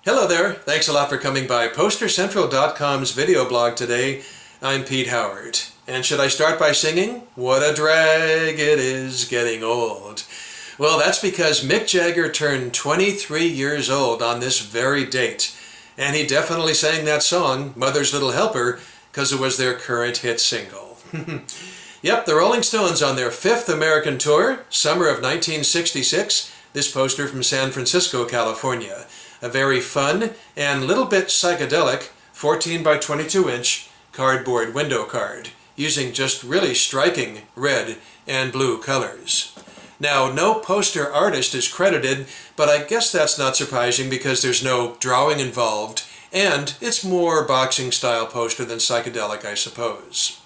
Hello there, thanks a lot for coming by PosterCentral.com's video blog today. I'm Pete Howard. And should I start by singing? What a drag it is getting old. Well, that's because Mick Jagger turned 23 years old on this very date. And he definitely sang that song, Mother's Little Helper, because it was their current hit single. Yep, the Rolling Stones on their 5th American tour, summer of 1966. This poster from San Francisco, California. A very fun and little bit psychedelic 14 by 22 inch cardboard window card using just really striking red and blue colors. Now, no poster artist is credited, but I guess that's not surprising because there's no drawing involved and it's more boxing style poster than psychedelic, I suppose.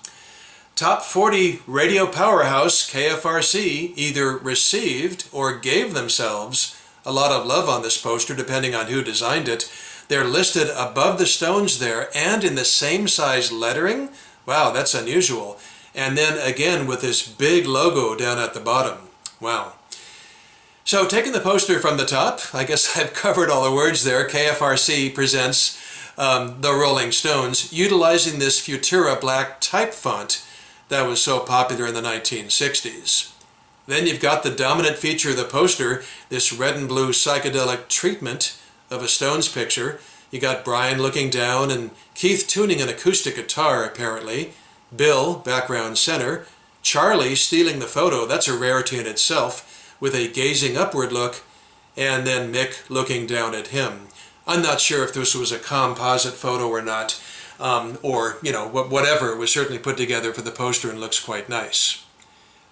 Top 40 radio powerhouse KFRC either received or gave themselves a lot of love on this poster, depending on who designed it. They're listed above the Stones there and in the same size lettering. Wow, that's unusual. And then again with this big logo down at the bottom. Wow. So taking the poster from the top, I guess I've covered all the words there. KFRC presents the Rolling Stones, utilizing this Futura black type font that was so popular in the 1960s. Then you've got the dominant feature of the poster, this red and blue psychedelic treatment of a Stones picture. You got Brian looking down and Keith tuning an acoustic guitar, apparently. Bill, background center. Charlie stealing the photo, that's a rarity in itself, with a gazing upward look. And then Mick looking down at him. I'm not sure if this was a composite photo or not, or, you know, whatever. It was certainly put together for the poster and looks quite nice.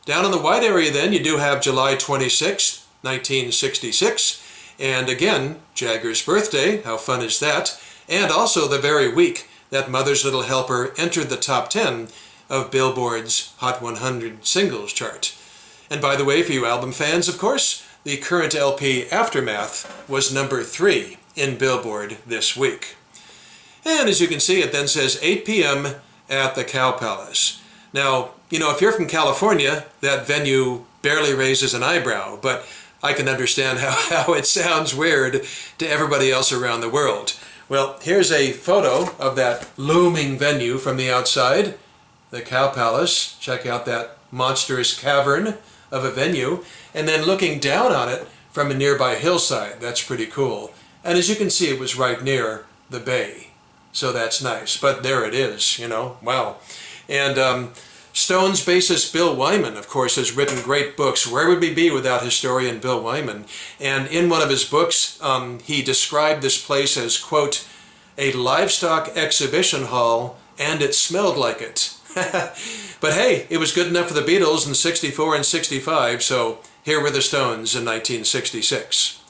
Down in the white area then, you do have July 26, 1966, and again, Jagger's birthday, how fun is that, and also the very week that Mother's Little Helper entered the top 10 of Billboard's Hot 100 singles chart. And by the way, for you album fans, of course, the current LP Aftermath was number 3 in Billboard this week. And as you can see, it then says 8 p.m. at the Cow Palace. Now, you know, if you're from California, that venue barely raises an eyebrow, but I can understand how it sounds weird to everybody else around the world. Well, here's a photo of that looming venue from the outside, the Cow Palace. Check out that monstrous cavern of a venue, and then looking down on it from a nearby hillside. That's pretty cool. And as you can see, it was right near the bay, so that's nice. But there it is, you know, wow. And Stones bassist Bill Wyman, of course, has written great books. Where would we be without historian Bill Wyman? And in one of his books, he described this place as, quote, a livestock exhibition hall, and it smelled like it. But hey, it was good enough for the Beatles in 64 and 65, so here were the Stones in 1966.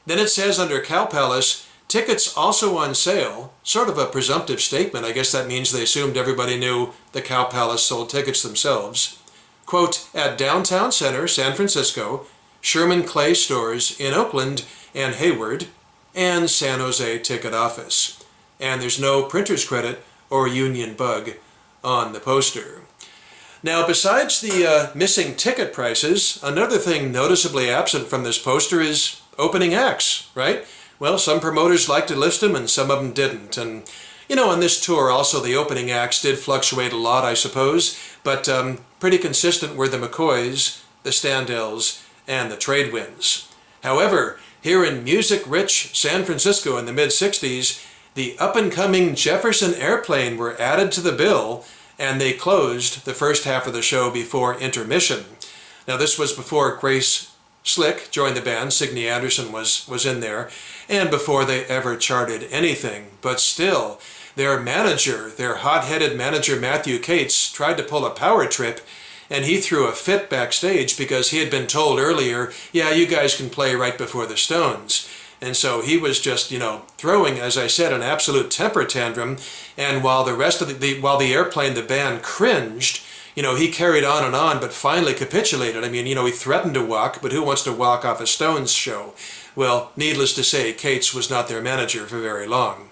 Then it says under Cow Palace, tickets also on sale, sort of a presumptive statement. I guess that means they assumed everybody knew the Cow Palace sold tickets themselves. Quote, at Downtown Center, San Francisco, Sherman Clay stores in Oakland and Hayward, and San Jose ticket office. And there's no printer's credit or union bug on the poster. Now, besides the missing ticket prices, another thing noticeably absent from this poster is opening acts, right? Well, some promoters like to list them and some of them didn't. And, you know, on this tour also the opening acts did fluctuate a lot, I suppose, but pretty consistent were the McCoys, the Standells, and the Tradewinds. However, here in music-rich San Francisco in the mid-60s, the up-and-coming Jefferson Airplane were added to the bill, and they closed the first half of the show before intermission. Now, this was before Grace Slick joined the band, Signe Anderson was in there, and before they ever charted anything. But still, their manager, their hot-headed manager Matthew Cates, tried to pull a power trip, and he threw a fit backstage because he had been told earlier, yeah, you guys can play right before the Stones. And so he was just, you know, throwing, as I said, an absolute temper tantrum, and while the rest of the airplane, the band cringed, you know, he carried on, but finally capitulated. I mean, you know, he threatened to walk, but who wants to walk off a Stones show? Well, needless to say, Cates was not their manager for very long.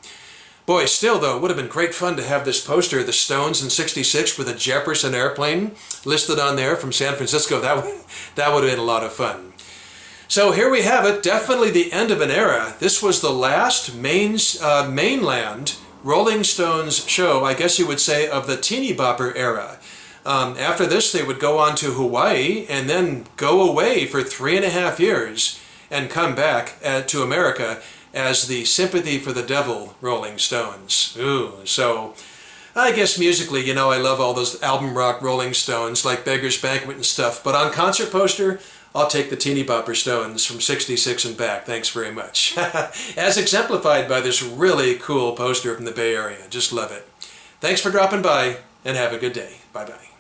Boy, still though, it would have been great fun to have this poster, the Stones in '66 with a Jefferson Airplane listed on there from San Francisco. That would have been a lot of fun. So here we have it, definitely the end of an era. This was the last mainland Rolling Stones show, I guess you would say, of the teeny bopper era. After this, they would go on to Hawaii and then go away for 3.5 years and come back to America as the Sympathy for the Devil Rolling Stones. Ooh, so I guess musically, you know, I love all those album rock Rolling Stones like Beggar's Banquet and stuff, but on concert poster, I'll take the teeny bopper Stones from '66 and back. Thanks very much. As exemplified by this really cool poster from the Bay Area. Just love it. Thanks for dropping by and have a good day. Bye-bye.